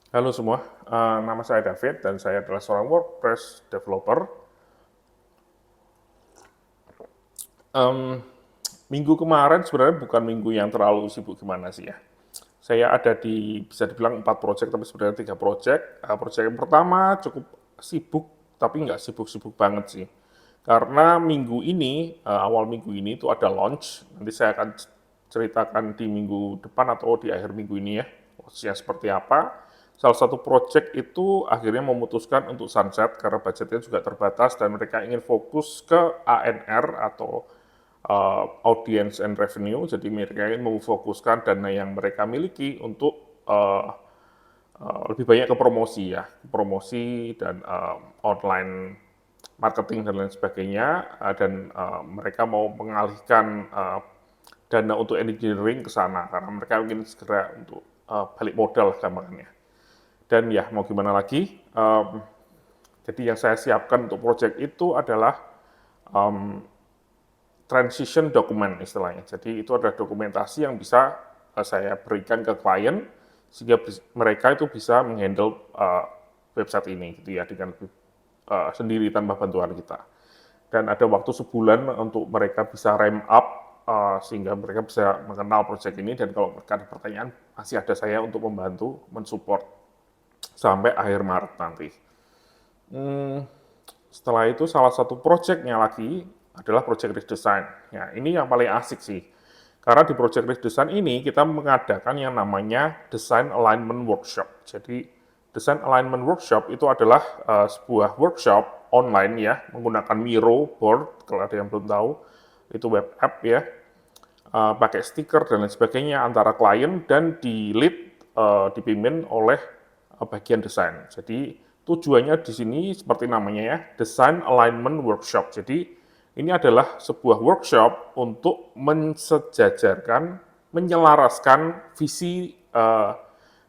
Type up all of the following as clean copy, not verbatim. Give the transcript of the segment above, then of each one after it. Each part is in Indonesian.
Halo semua, nama saya David dan saya adalah seorang WordPress developer. Em, Minggu kemarin sebenarnya bukan minggu yang terlalu sibuk gimana sih ya. Saya ada di bisa dibilang 4 project tapi sebenarnya 3 project. Project yang pertama cukup sibuk tapi nggak sibuk-sibuk banget sih. Karena minggu ini, awal minggu ini itu ada launch. Nanti saya akan ceritakan di minggu depan atau di akhir minggu ini ya. Launch-nya seperti apa. Salah satu project itu akhirnya memutuskan untuk sunset karena budgetnya juga terbatas dan mereka ingin fokus ke ANR atau audience and revenue. Jadi mereka ingin memfokuskan dana yang mereka miliki untuk lebih banyak ke promosi ya, promosi dan online marketing dan lain sebagainya. Dan mereka mau mengalihkan dana untuk engineering ke sana karena mereka ingin segera untuk balik modal gambarnya. Dan ya mau gimana lagi, jadi yang saya siapkan untuk project itu adalah transition document istilahnya. Jadi itu adalah dokumentasi yang bisa saya berikan ke klien sehingga mereka itu bisa menghandle website ini gitu ya dengan sendiri tanpa bantuan kita. Dan ada waktu sebulan untuk mereka bisa ramp up sehingga mereka bisa mengenal project ini dan kalau mereka ada pertanyaan masih ada saya untuk membantu mensupport sampai akhir Maret nanti. Hmm, Setelah itu salah satu projectnya lagi adalah project redesign. Ya, ini yang paling asik sih. Karena di project redesign ini kita mengadakan yang namanya design alignment workshop. Jadi design alignment workshop itu adalah sebuah workshop online ya menggunakan Miro board kalau ada yang belum tahu itu web app ya, pakai stiker dan lain sebagainya antara klien dan di lead dipimpin oleh bagian desain. Jadi tujuannya di sini seperti namanya ya, design alignment workshop. Jadi ini adalah sebuah workshop untuk mensejajarkan, menyelaraskan visi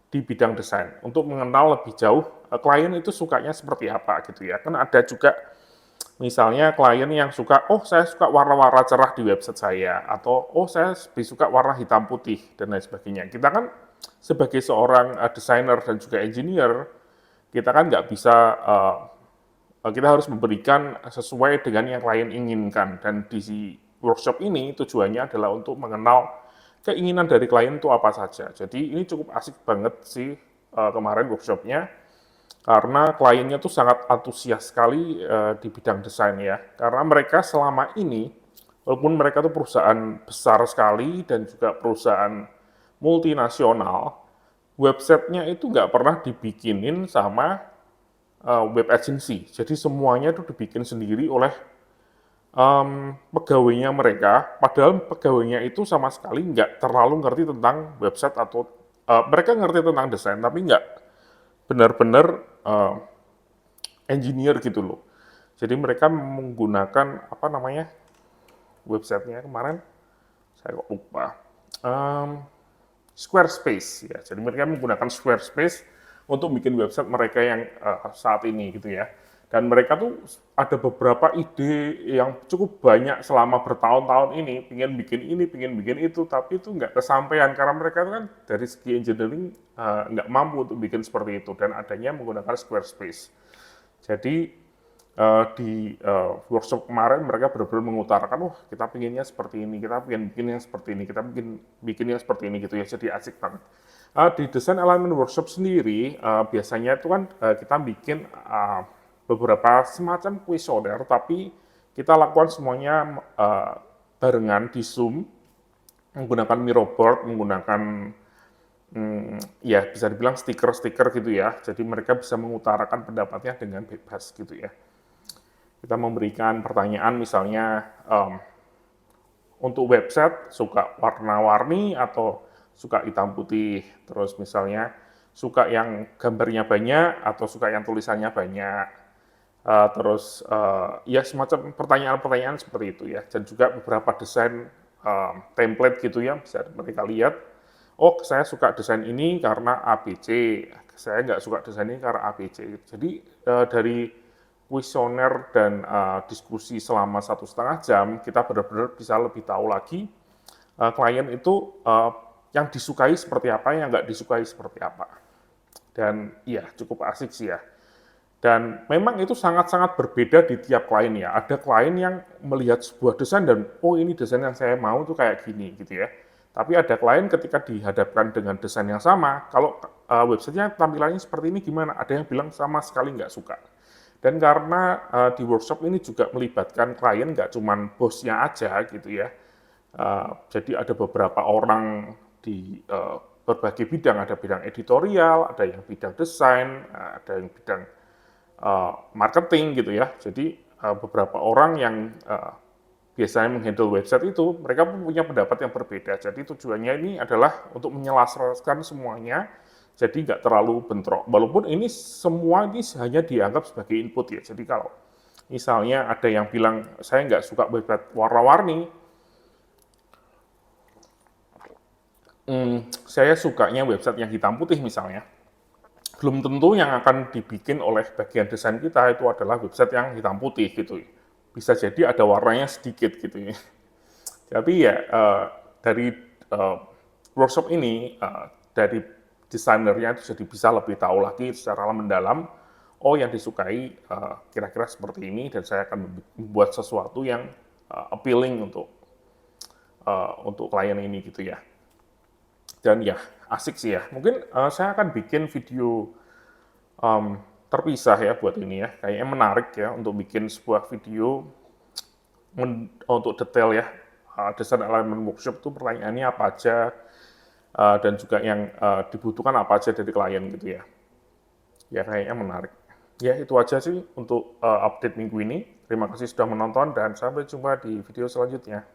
di bidang desain untuk mengenal lebih jauh klien itu sukanya seperti apa gitu ya. Kan ada juga misalnya klien yang suka, oh saya suka warna-warna cerah di website saya, atau oh saya lebih suka warna hitam putih, dan lain sebagainya. Kita kan sebagai seorang desainer dan juga engineer, kita kan nggak bisa, kita harus memberikan sesuai dengan yang klien inginkan. Dan di workshop ini tujuannya adalah untuk mengenal keinginan dari klien itu apa saja. Jadi ini cukup asik banget sih kemarin workshopnya karena kliennya tuh sangat antusias sekali di bidang desain ya. Karena mereka selama ini, walaupun mereka tuh perusahaan besar sekali dan juga perusahaan multinasional, websitenya itu nggak pernah dibikinin sama web agency. Jadi semuanya itu dibikin sendiri oleh pegawainya mereka, padahal pegawainya itu sama sekali nggak terlalu ngerti tentang website atau mereka ngerti tentang desain, tapi nggak benar-benar engineer gitu loh. Jadi mereka menggunakan apa namanya websitenya kemarin saya kok lupa. Um, Squarespace ya. Jadi mereka menggunakan Squarespace untuk bikin website mereka yang saat ini gitu ya. Dan mereka tuh ada beberapa ide yang cukup banyak selama bertahun-tahun ini, pingin bikin itu, tapi itu nggak kesampaian karena mereka kan dari segi engineering nggak mampu untuk bikin seperti itu dan adanya menggunakan Squarespace. Jadi di workshop kemarin mereka benar-benar mengutarakan, wah kita pinginnya seperti ini, kita pengen bikinnya seperti ini, kita bikinnya seperti ini gitu ya, jadi asik banget. Di desain alignment workshop sendiri, biasanya itu kan kita bikin beberapa semacam kuesioner, tapi kita lakukan semuanya barengan di Zoom, menggunakan Miro board, menggunakan ya bisa dibilang stiker-stiker gitu ya, jadi mereka bisa mengutarakan pendapatnya dengan bebas gitu ya. Kita memberikan pertanyaan misalnya untuk website suka warna-warni atau suka hitam putih, terus misalnya suka yang gambarnya banyak atau suka yang tulisannya banyak, terus ya semacam pertanyaan-pertanyaan seperti itu ya, dan juga beberapa desain template gitu ya bisa mereka lihat. Oh saya suka desain ini karena ABC, saya nggak suka desain ini karena ABC. Jadi dari kuesioner dan diskusi selama 1,5 jam, kita benar-benar bisa lebih tahu lagi klien itu yang disukai seperti apa, yang nggak disukai seperti apa. Dan ya cukup asik sih ya. Dan memang itu sangat-sangat berbeda di tiap klien ya. Ada klien yang melihat sebuah desain dan, oh ini desain yang saya mau tuh kayak gini gitu ya. Tapi ada klien ketika dihadapkan dengan desain yang sama, kalau websitenya tampilannya seperti ini gimana? Ada yang bilang sama sekali nggak suka. Dan karena di workshop ini juga melibatkan klien, nggak cuman bosnya aja gitu ya. Jadi ada beberapa orang di berbagai bidang, ada bidang editorial, ada yang bidang desain, ada yang bidang marketing gitu ya. Jadi beberapa orang yang biasanya menghandle website itu, mereka pun punya pendapat yang berbeda. Jadi tujuannya ini adalah untuk menyelaraskan semuanya, jadi nggak terlalu bentrok. Walaupun ini semua ini hanya dianggap sebagai input ya. Jadi kalau misalnya ada yang bilang, saya nggak suka website warna-warni, saya sukanya website yang hitam putih misalnya, belum tentu yang akan dibikin oleh bagian desain kita itu adalah website yang hitam putih gitu. Bisa jadi ada warnanya sedikit gitu ya. Tapi ya dari workshop ini dari desainernya itu jadi bisa lebih tahu lagi secara mendalam, oh yang disukai kira-kira seperti ini dan saya akan membuat sesuatu yang appealing untuk klien ini gitu ya. Dan ya asik sih ya. Mungkin saya akan bikin video terpisah ya buat ini ya. Kayaknya menarik ya untuk bikin sebuah video untuk detail ya. Desain elemen workshop itu pertanyaannya apa aja dan juga yang dibutuhkan apa aja dari klien gitu ya. Ya kayaknya menarik. Ya itu aja sih untuk update minggu ini. Terima kasih sudah menonton dan sampai jumpa di video selanjutnya.